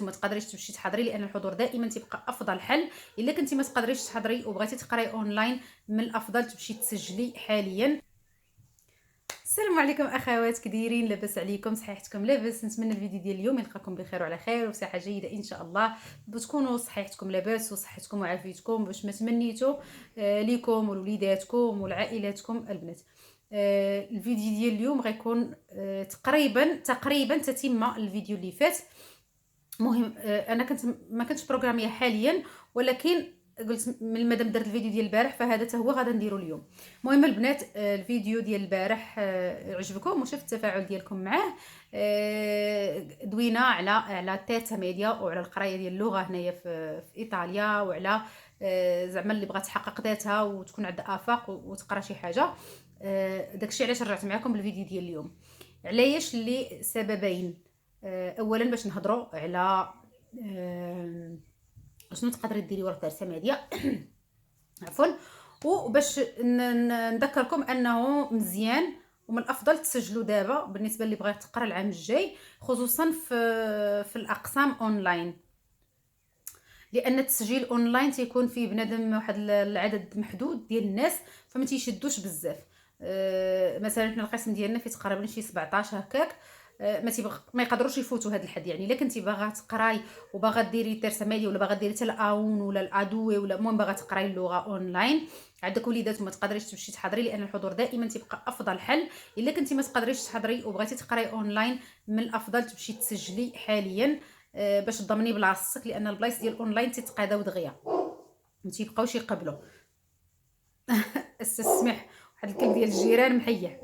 ما تقدريش تمشي تحضري، لان الحضور دائما تيبقى افضل حل. الا كنتي ما تقدريش تحضري وبغيتي تقراي اونلاين، من الافضل تمشي تسجلي حاليا. السلام عليكم اخوات، كديرين؟ لاباس عليكم؟ صحيحتكم لاباس؟ نتمنى الفيديو ديال اليوم يلقاكم بخير وعلى خير وصحه جيده ان شاء الله، بتكونوا صحيحتكم لاباس وصحتكم وعافيتكم باش ما تمنيتوا ليكم ولوليداتكم ولعائلاتكم البنات. الفيديو ديال اليوم غيكون تقريبا تتم الفيديو اللي فات. مهم انا ما كنتش بروغراميه حاليا، ولكن قلت من مادام درت الفيديو ديال البارح فهذا حتى هو غادا نديرو اليوم. المهم البنات، الفيديو ديال البارح عجبكم وشفت التفاعل ديالكم معاه. دوينا على تيتا ميديا وعلى القرايه ديال اللغه هنايا في ايطاليا، وعلى زعما اللي بغات تحقق ذاتها وتكون عندها افاق وتقرا شي حاجه. داكشي علاش رجعت معكم بالفيديو ديال اليوم. علاش؟ اللي سببين. اولا باش نهضروا على شنو تقدري ديري ورا درس ميديا عفوا، وباش نذكركم انه مزيان ومن الافضل تسجلوا دابا بالنسبه اللي بغات تقرا العام الجاي، خصوصا في الاقسام اونلاين، لان التسجيل اونلاين تيكون فيه بنادم واحد العدد محدود ديال الناس، فما تيشدوش بزاف. مثلا حنا القسم ديالنا فيه تقريبا شي 17 هكاك. ما يقدروش يفوتوا هذا الحد. يعني الا كنتي باغا تقراي وباغا ديري ترسمالي ولا باغا ديري حتى الاون ولا الادوي ولا المهم باغا تقراي اللغه اونلاين، عندك وليدات وما تقدريش تمشي تحضري، لان الحضور دائما تيبقى افضل حل. الا كنتي ما تقدريش تحضري وبغيتي تقراي اونلاين، من الافضل تمشي تسجلي حاليا باش تضمني بلاصتك، لان البلايص ديال اونلاين تيتقاداو دغيا ما تيبقاوش يقبلوا. استسمح واحد الكلب ديال الجيران محيح.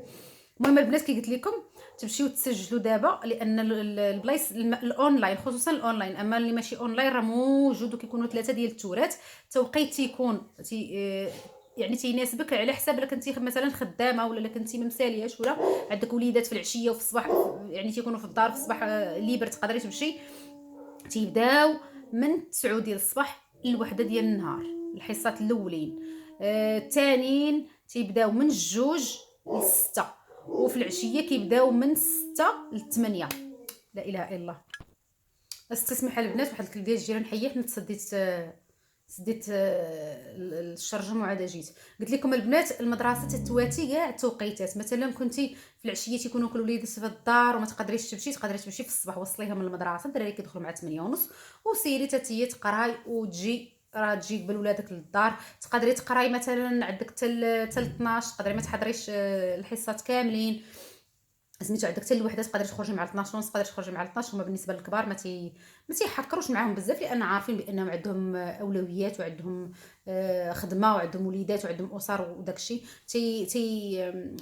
المهم البنات كي قلت لكم تمشيو تسجلوا دابا، لان البلايص الاونلاين خصوصا الاونلاين، اما اللي ماشي اونلاين راه موجود وكيكونوا 3 ديال التورات. توقيت تيكون يعني تيناسبك على حساب الا كنتي مثلا خدامه ولا كنتي ما مسالياش ولا عندك وليدات في العشيه وفي الصباح، يعني تيكونوا في الدار في الصباح ليبر تقدري تمشي. تيبداو من 9 ديال الصباح لوحده ديال النهار الحصات الاولين. الثانيين تيبداو من 2 ل6، وفي العشيه كيبداو من 6 ل8. لا اله الا الله. استسمح البنات، واحد الكلب ديال الجيران حيحني سديت الشرجم وعاد جيت. قلت لكم البنات المدرسه تتواتي كاع التوقيتات. مثلا كنتي في العشيه تيكونوا كل وليدات في الدار وما تقدريش تمشي، تقدري تمشي في الصباح وصليها من المدرسه، الدراري كيدخلوا مع 8:30 وسيري تاتيه تقراي وتجي، راه تجي قبل ولادك للدار. تقدري تقراي مثلا عندك حتى 12، تقدري ما تحضريش الحصات كاملين سميتو، عندك حتى الوحده تقدري تخرجي مع 12 ونص، تقدري تخرجي مع 12. هما بالنسبه للكبار ما تيحكروش معاهم بزاف، لان عارفين بانهم عندهم اولويات وعندهم خدمه وعندهم وليدات وعندهم اسر وداكشي.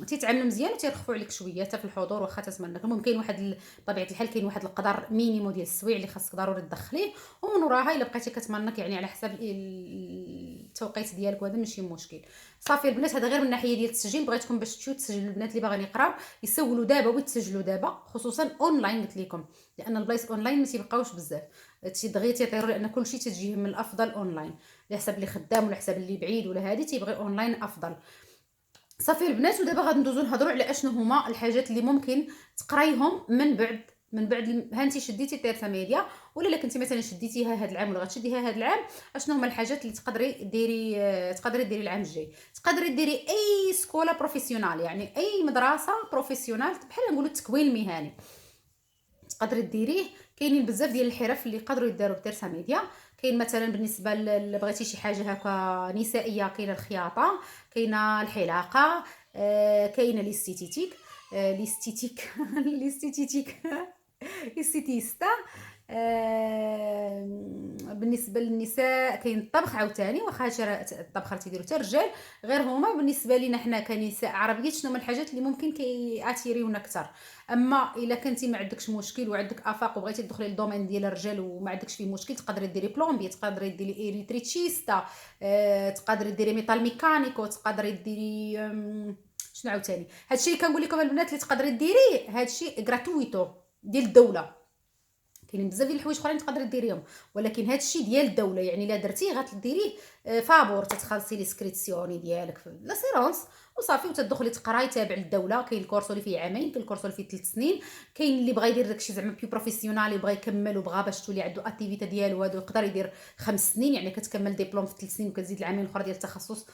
تيتعاملوا مزيان وتيرخفوا عليك شويه حتى في الحضور واخا تتمنك. المهم كاين واحد بطبيعه الحال كاين واحد القدر مينيمو ديال السويع اللي خاصك ضروري تدخليه، ومن وراها الا بقيتي كتمنك يعني على حساب التوقيت ديالك، وهذا ماشي مشكل. صافي البنات، هذا غير من ناحيه ديال التسجيل. بغيتكم باش تمشيو تسجلوا البنات اللي باغيين يقراو يسولوا دابا ويتسجلوا دابا، خصوصا اونلاين قلت لكم، لان البلايص اونلاين ما تيبقاوش بزاف، دغيا تيطيروا، لان كلشي تجيه من الافضل اونلاين، على حساب اللي خدام ولا حساب اللي بعيد ولا هادي تيبغي اونلاين افضل. صافي البنات، ودابا غندوزو نهضروا على اشنو هما الحاجات اللي ممكن تقرايهم من بعد ها انت شديتي تيرتا ميديا، ولا الا كنتي مثلا شديتيها هذا العام ولا غتشديها هذا العام، اشنو هما الحاجات اللي تقدري ديري العام الجاي. تقدري ديري اي سكولا بروفيسيونال، يعني اي مدرسه بروفيسيونال بحال نقولوا التكوين المهني تقدري ديريه. كاينين بزاف ديال الحرف اللي يقدروا يداروا بتيرتا ميديا. كاين مثلا بالنسبه بغيتي شي حاجه هكا نسائيه، كاينه الخياطه، كاينه الحلاقه، كاينه الاستيتيك الاستيتيك الاستيتيك الستيستا. بالنسبه للنساء كاين الطبخ عاوتاني، واخا الطبخ راه تيديروا حتى الرجال، غير هما بالنسبه لينا حنا كنساء عربيات شنو هما الحاجات اللي ممكن كياتيريونا اكثر. اما الا كنتي ما عندكش مشكل وعندك افاق وبغيتي تدخلي للدومين ديال الرجال وما عندكش فيه مشكل، تقدري ديري بلومبي، تقدري ديري الكتريتشيستا، تقدري ديري ميطال ميكانيكو، تقدري ديري شنو عاوتاني. هادشي اللي كنقول لكم البنات اللي تقدري ديريه هادشي غراتويتو ديال الدوله. كاينين بزاف ديال الحوايج اخرين تقدري ديريهم، ولكن هذا الشيء ديال الدوله، يعني الا درتيه غتديريه فابور، تتخلصي ليسكريبسيوني ديالك في لاسيرونس وصافي، وتدخلي تقراي تابع للدوله. كاين الكورسو اللي فيه عامين، كاين الكورسو اللي فيه 3 سنين، كاين اللي بغى يدير داكشي زعما بيو بروفيسيونال، يبغى يكمل وبغى باش تولي عنده اكتيفيتي ديالو، هادو يقدر يدير 5 سنين، يعني كتكمل ديبلوم في 3 سنين وكتزيد العامين الاخر ديال التخصص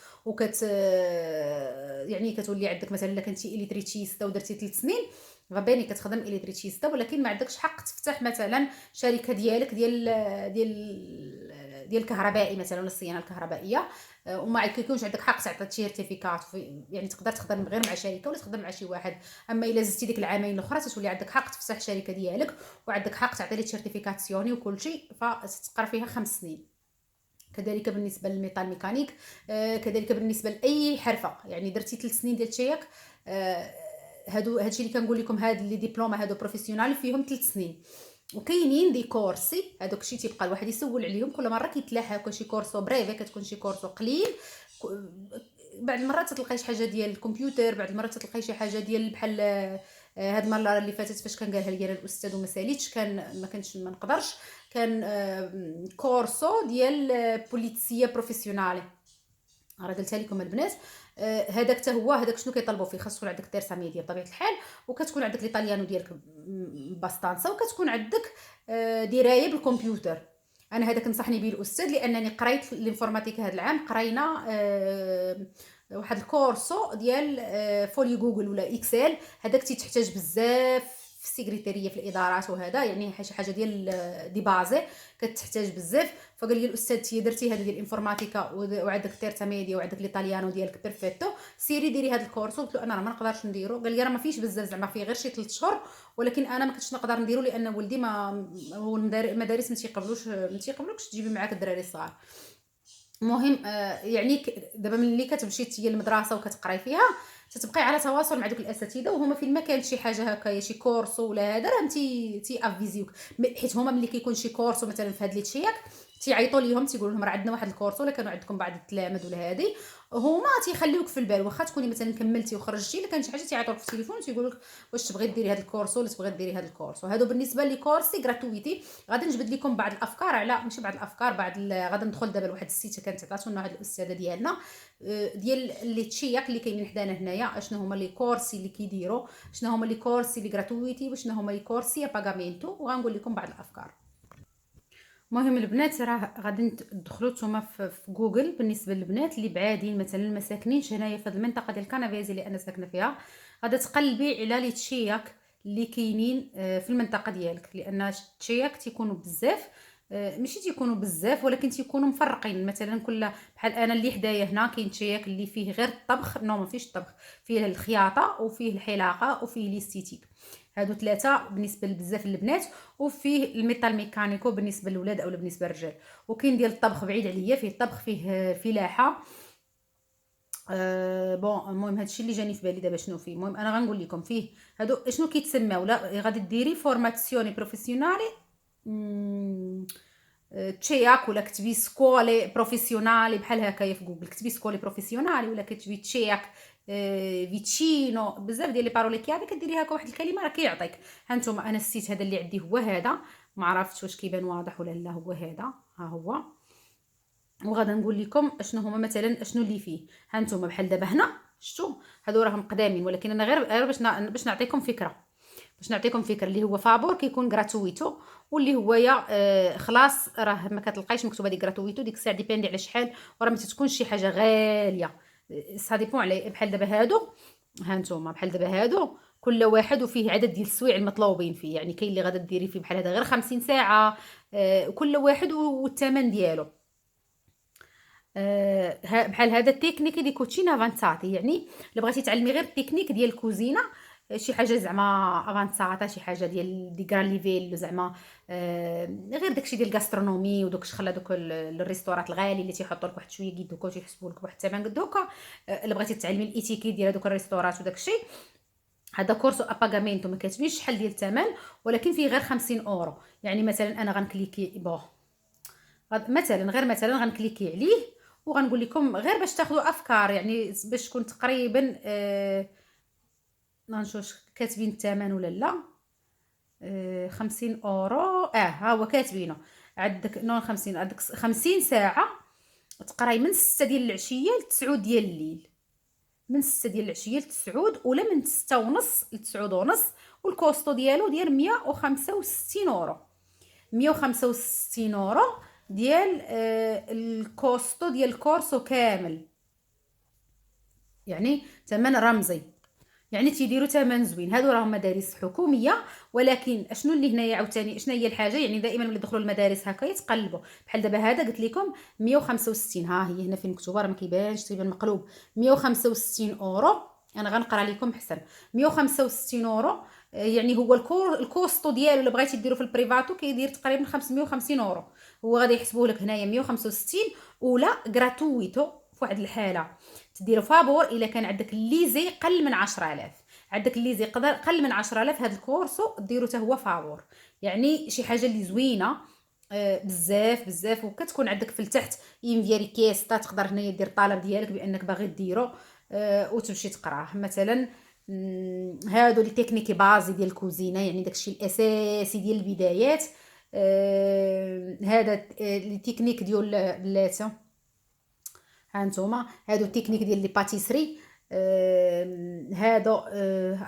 يعني كتولي عندك مثلا الا كنتي اليتريتشيستا ودرتي 3 سنين غباني كتخدم اليتريتشيستا، ولكن ما عندكش حق تفتح مثلا شركه ديالك ديال الكهربائي مثلا ولا الصيانه الكهربائيه، وما كيكونش عندك حق تعطي سيرتيفيكات، يعني تقدر تخدم غير مع شركه ولا تخدم مع شي واحد. اما الا زدتي ديك العامين الاخرى تتولي عندك حق تفتح شركه ديالك، وعندك حق تعطي لي سيرتيفيكاسيوني وكل شيء، فتقرا فيها 5 سنين. كذلك بالنسبه للميطال ميكانيك، كذلك بالنسبه لاي حرفه، يعني درتي 3 سنين ديال التشيك، هادشي اللي كنقول لكم، هاد لي ديبلوما هادو بروفيسيونال فيهم 3 سنين. وكاينين دي كورسي، هادوك الشيء تيبقى الواحد يسول عليهم كل مره كيتلاحى، هكا شي كورسو بريفي كتكون شي كورسو قليل، بعض المرات تلقاي شي حاجه ديال الكمبيوتر، بعض المرات تلقاي شي حاجه ديال بحال هاد المره اللي فاتت فاش كان قالها لي الاستاذ وما ساليتش، كان ما نقدرش، كان كورسو ديال بوليتسيه بروفيسيونالي، راه قلتها لكم البنات. هذاك حتى هو، هذاك شنو كيطلبوا فيه؟ خاص تكون عندك تيرسا ميديا بطبيعه الحال، وكتكون عندك ليطاليانو ديالك باستانسا، وكتكون عندك درايه بالكمبيوتر. انا هذا كنصحني به الاستاذ، لانني قريت الانفورماتيك هذا العام، قرينا واحد الكورسو ديال فوليو جوجل ولا اكسل، هذاك تيتحتاج بزاف في السكرتيريه في الادارات، وهذا يعني شي حاجه ديال دي بازي كتحتاج بزاف. فقال لي الاستاذ تي درتي هذا ديال الانفورماتيكا وعندك تيرتا ميديا وعندك الايطاليانو ديالك بيرفيكتو، سيري ديري هذا الكورس. قلت له انا راه ما نقدرش نديرو. قال لي راه ما فيش بزاف، زعما فيه غير شي 3 شهور، ولكن انا ما كنتش نقدر نديرو لان ولدي ما هو المدارس ما تيقبلوكش تجيبي معاك الدراري الصغار. المهم يعني دابا ملي كتمشي تي للمدرسه وكتقراي فيها، تتبقاي على تواصل مع دوك الاساتذه، وهما فين ما كانت شي حاجه هكايا شي كورس ولا هذا راه تي افيزيوك، حيت هما ملي كيكون شي كورس مثلا في هاد لي تشيك تيعيطوا ليهم تيقولوا لهم راه عندنا واحد الكورس، ولا كانوا عندكم بعض التلامذ ولا هادي، هما تيخليوك في البال، واخا تكوني مثلا كملتي وخرجتي، الا كانت شي حاجه تيعيطوك في التليفون تيقولوا لك واش تبغي ديري هاد الكورس ولا تبغي ديري هاد الكورس. وهادو بالنسبه لي كورسي غراتويتي. غادي نجبد لكم بعض الافكار على، ماشي بعض الافكار، غادي ندخل دابا لواحد السيت كانت عطاتونا هاد الاستاذه ديالنا ديال لي تشيك اللي كاينين حدانا هنايا، اشنو هما لي كورسي اللي كيديروا، شنو هما لي كورسي اللي غراتويتي، وشنو هما لي كورسي باغامينتو، وغنقول لكم بعض الافكار. المهم البنات راه غادي تدخلوا نتوما في جوجل، بالنسبه للبنات اللي بعادين مثلا ما ساكنينش هنايا في هذه المنطقه ديال كنافيزي اللي انا ساكنه فيها، غادا تقلبي على لي تشيك اللي كاينين في المنطقه ديالك، لان التشيك تيكونوا بزاف، ماشي تيكونوا بزاف ولكن تيكونوا مفرقين. مثلا كل بحال انا اللي حدايا هنا كاين تشيك اللي فيه غير الطبخ، نو ما فيش الطبخ، فيه الخياطه وفيه الحلاقه وفيه ليستيتيك، هادو 3 بالنسبه لبزاف البنات. وفيه الميطال ميكانيكو بالنسبه للولاد او بالنسبه للرجال. وكاين ديال الطبخ بعيد عليا، فيه الطبخ، فيه فلاحه. بون المهم هادشي اللي جاني في بالي دابا شنو فيه. المهم انا غنقول لكم فيه هادو شنو كيتسماو، لا غادي ديري فورماسيوني بروفيسيونالي تشياك، ولا كتبي سكولي بروفيسيونالي بحال هكايا في جوجل، كتبي سكولي بروفيسيونالي، ولا كتبي تشياك فيتشينو، بزاف ديال لي بارولي كيابي كديري هكا واحد الكلمه راه كيعطيك. هانتوما انا السيت هذا اللي عندي هو هذا، ما عرفتش واش كيبان واضح ولا لا، هو هذا ها هو. وغادا نقول لكم اشنو هما مثلا اشنو اللي فيه. هانتوما بحال دابا هنا شفتوا هادو راهم قدامين، ولكن انا غير باش نعطيكم فكره، اللي هو فابور كيكون غراتويتو، واللي هو يا خلاص راه ما كتلقايش مكتوبه ديك غراتويتو، ديك الساعه ديبيندي على شحال، وراه ما تتكونش شي حاجه غاليه، سا ديبون على بحال دابا هادو. ها نتوما بحال دابا هادو كل واحد وفيه عدد ديال السوايع المطلوبين فيه، يعني كاين اللي غادا ديري فيه بحال هذا غير 50 ساعه، كل واحد والثمن ديالو. بحال هذا التكنيك دي كوتشينا افانساتي، يعني الا بغيتي تعلمي غير التكنيك ديال الكوزينه، شي حاجه زعما افانساتا، شي حاجه ديال دي غران ليفيل زعما، غير داكشي ديال الغاسترونومي ودوك شخلا دوك الريستورات الغالي اللي تيحطوا لك واحد شويه قد هكا وتيحسبوا لك واحد الثمن قد هكا. الا بغيتي تعلمي الاتيكيت ديال هذوك الريستورات وداكشي، هذا كورسو اباغامينتو ما كاتبينش شحال ديال الثمن، ولكن فيه غير 50 اورو. يعني مثلا انا غنكليكي مثلا غنكليكي عليه، وغنقول لكم غير باش تاخذوا افكار، يعني باش تكون تقريبا ما نشوفش كاتبين الثمن ولا لا. 50 اورو. ها هو كاتبينه. عندك نون 50، عندك 50 ساعه تقراي من 6 ديال العشيه ل 9 ديال الليل. من 6 ديال العشيه ل 9، ولا من 6 ونص ل 9 ونص. والكوستو ديالو ديال 165 اورو. 165 اورو ديال الكوستو ديال الكورسو كامل، يعني ثمن رمزي، يعني تيديروا ثمن زوين. هادو راهم مدارس حكوميه، ولكن اشنو اللي هنايا عاوتاني شنو هي الحاجه؟ يعني دائما ملي يدخلوا المدارس هكا يتقلبوا. بحال دابا هذا قلت لكم 165، ها هي هنا فين مكتوبه، راه ما كيبانش تيبان مقلوب. 165 اورو. انا غنقرا لكم احسن. 165 اورو. يعني هو الكوستو ديالو اللي بغيتي ديرو في البريفاتو كيدير تقريبا 550 اورو. هو غادي يحسبوه لك هنايا 165، ولا غراتويتو في واحد الحاله تديروا فابور الا كان عندك الليزي قل من 10000. عندك الليزي قل من 10000، هذا الكورسو ديروا حتى هو فابور. يعني شي حاجه اللي زوينه بزاف بزاف. وكتكون عندك في التحت انفيا ريكيستا، تقدر هنايا دير الطلب ديالك بانك باغي ديرو وتمشي تقراه. مثلا هادو لي تكنيكي بازي ديال الكوزينه، يعني داكشي الاساسي ديال البدايات. هذا لي تكنيك ديال بلاتي. ها نتوما هادو التكنيك ديال لي باتيسري. هذا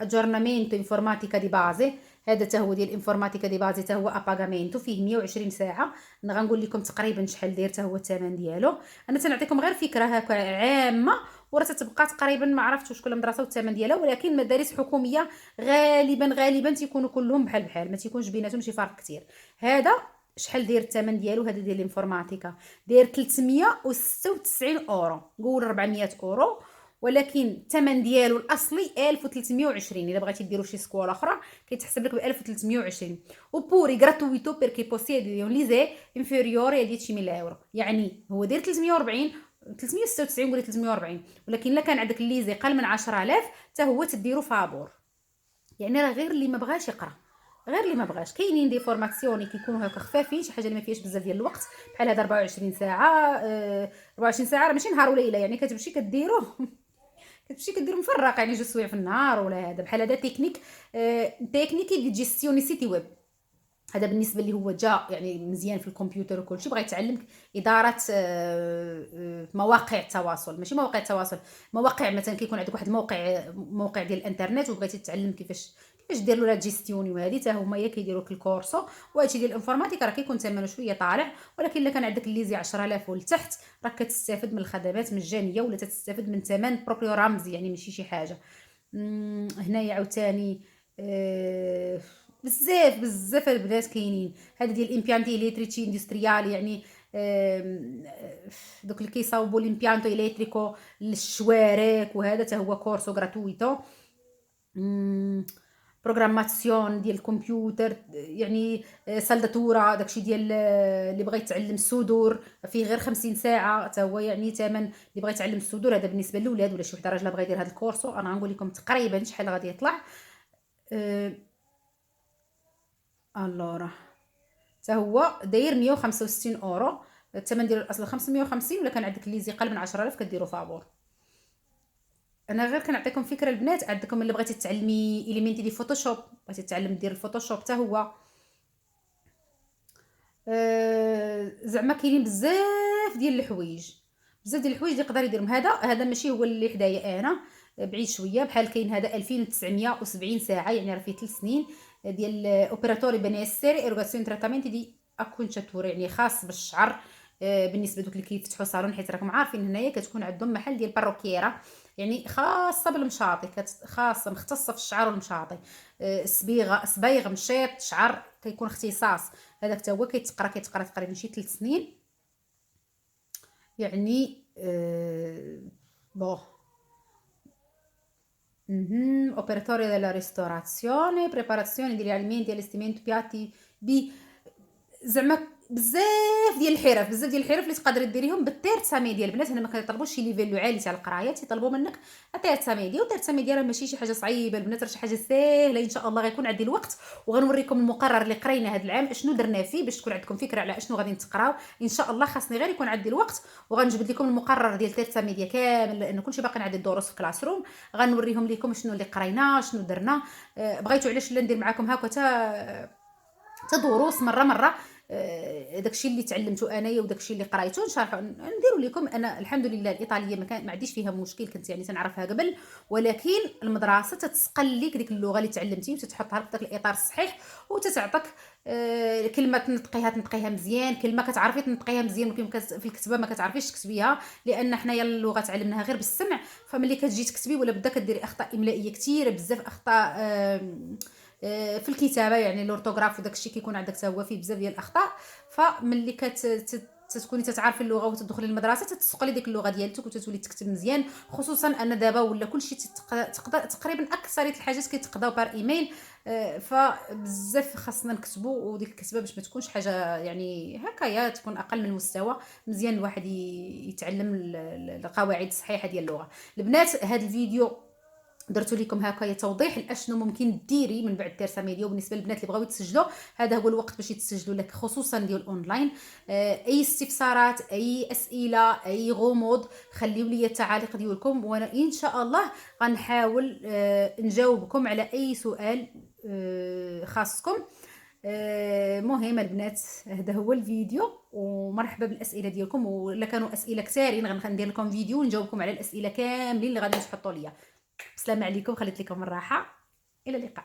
اجورنامento انفورماتيكا دي بازي. هذا حتى هو ديال انفورماتيكا دي بازي، حتى هو اباغامينتو، فيه 120 ساعه. انا غنقول لكم تقريبا شحال داير حتى هو الثمن ديالو. انا تنعطيكم غير فكره هكا عامه، وراه تتبقى تقريبا ما عرفتش كل مدرسه والثمن ديالها، ولكن مدارس حكوميه غالبا تيكونوا كلهم بحال بحال، ما تيكونش بيناتهم شي فرق كتير. هذا شحال داير الثمن ديالو؟ هذا ديال الانفورماتيكا داير 396 اورو، نقول 400 اورو، ولكن الثمن ديالو الاصلي 1320. الا بغيتي ديروا شي سكولا اخرى كيتحسب لك ب 1320. وبوري غراتويتو بيركي بوسيدي ليزي انفيريوري دي 10000 اورو. يعني هو داير 340 396، نقول 340، ولكن الا كان عندك ليزي قل من 10000 حتى هو تديروا فابور. يعني راه غير اللي ما بغاش يقرا، غير اللي ما بغاش. كاينين دي فورماسيون كيكونوا هكا خفافين، شي حاجه اللي ما فيهاش بزاف ديال الوقت، بحال هذا 24 ساعه. 24 ساعه راه ماشي نهار وليله، يعني كتمشي كديروه كتمشي كدير مفرق، يعني 2 سوايع في النهار ولا هذا. بحال هذا تكنيك تكنيكي دي جيستيوني سيتي ويب. هذا بالنسبه اللي هو جا يعني مزيان في الكمبيوتر وكلشي، بغا يتعلمك اداره مواقع التواصل. ماشي مواقع التواصل، مواقع مثلا كيكون عندك واحد موقع ديال الانترنت وبغيتي تتعلم كيفاش دير له لا جيستيوني، وهذه حتى هما كيديروا لك الكورسو. وهادشي ديال الانفورماتيكا راه كيكون ثمنه شويه طالع، ولكن الا كان عندك الليزي 10000 ولتحت راك كتستافد من الخدمات مجانيه، ولا تستافد من ثمن بروبريو رمزي، يعني ماشي شي حاجه. هنايا عاوتاني بزاف بزاف البنات كاينين. هذا ديال الامبيانتي الكتريكي اندستريال، يعني دوك اللي كيصاوبوا الامبيانتو الكتريكو للشوارع، وهذا حتى هو كورسو غراتويتو. بروغراماسيون ديال الكمبيوتر، يعني سالداتورا داكشي ديال اللي بغى يتعلم الصدور فيه غير 50 ساعه حتى هو، يعني ثمن اللي بغى يتعلم الصدور. هذا بالنسبه للاولاد، ولا شي وحده راجله بغى يدير هذا الكورسو انا غنقول لكم تقريبا شحال غادي يطلع. الورا حتى هو داير 165 اورو. الثمن ديال الاصل 550، ولا كان عندك اللي قل من 10000 كديروا فابور. انا غير كنعطيكم فكره البنات. عندكم اللي بغيتي تعلمي اليمنتي دي فوتوشوب، بغيتي تعلم دير الفوتوشوب حتى هو زعما كاينين بزاف ديال الحوايج، بزاف ديال الحوايج اللي يقدر يديرهم. هذا ماشي هو اللي حدايا انا، بعيد شويه. بحال كاين هذا 2970 ساعه، يعني راه فيه 3 سنين، ديال اوبيراتوري بنيسيري ايروغاسيون تراتامنتي دي اكونشاتور، يعني خاص بالشعر. بالنسبه دوك اللي كيفتحوا صالون، حيت راكم عارفين هنايا كتكون عندهم محل ديال باروكيرا، يعني خاصه بالمشاطي، خاصه مختصه في الشعر والمشاطي. صبيغ مشيط شعر كيكون اختصاص. هذاك حتى هو كيتقرا تقريبا شي 3 سنين، يعني بون. operatore della ristorazione, preparazione degli alimenti e allestimento piatti زعما بزاف ديال الحرف اللي تقدري ديريهم بالتيرت ميديا. البنات هنا ما كيطلبوش شي ليفيلو عالي تاع القرايه، تيطلبوا منك التيرت ميديا. والتيرت ميديا راه ماشي شي حاجه صعيبه البنات، راه شي حاجه ساهله ان شاء الله. غيكون عندي الوقت وغنوريكم المقرر اللي قرينا هذا العام اشنو درنا فيه، باش تكون عندكم فكره على اشنو غادي نتقراو ان شاء الله. خاصني غير يكون عندي الوقت وغنجبد لكم المقرر ديال تيرت ميديا كامل، لان كلشي باقي عندي الدروس في كلاس روم. غنوريهم لكم شنو اللي قرينا شنو درنا. بغيتو علاش لا ندير معكم هكا تدروس مره داكشي اللي تعلمته انايا وداكشي اللي قرايته نشرحو نديرو لكم. انا الحمد لله الايطاليه ما عنديش فيها مشكل، كنت يعني تنعرفها قبل، ولكن المدرسه تتسقل لك ديك اللغه اللي تعلمتي وتتحطها لك في داك الاطار الصحيح، وتتعطيك كلمه تنطقيها مزيان، كلمه كتعرفي تنطقيها مزيان، ولكن في الكتابه ما كتعرفيش تكتبيها، لان حنايا اللغه تعلمناها غير بالسمع. فملي كتجي تكتبي ولا بدا كديري اخطاء املائيه كثيره بزاف، اخطاء في الكتابه يعني الاورتوغراف وداك الشيء كيكون عندك حتى هو فيه بزاف ديال الاخطاء. فملي تتكوني تتعرفي اللغه وتدخلي للمدرسه تتسقلي ديك اللغه ديالتك وتتولي تكتب مزيان. خصوصا ان دابا ولا كلشي تقدر تقريبا اكثريه الحاجات كيتقداو بار ايميل. فبزاف خاصنا نكتبوا، وديك الكتابه باش ما تكونش حاجه يعني هكايا، تكون اقل من المستوى. مزيان الواحد يتعلم القواعد الصحيحه ديال اللغه. البنات هذا الفيديو درت لكم هكايا توضيح لاشنو ممكن ديري من بعد تيرسا ميديا. وبالنسبه للبنات اللي بغاو يتسجلوا هذا هو الوقت باش يتسجلوا لك، خصوصا ديال اونلاين. اي استفسارات اي اسئله اي غموض خليو لي التعاليق ديالكم، وانا ان شاء الله غنحاول نجاوبكم على اي سؤال خاصكم. مهم البنات هذا هو الفيديو، ومرحبا بالاسئله ديالكم، ولا كانوا اسئله كثارين غندير لكم فيديو ونجاوبكم على الاسئله كاملين اللي غادي تحطوا ليا. السلام عليكم، خليت لكم الراحه، الى اللقاء.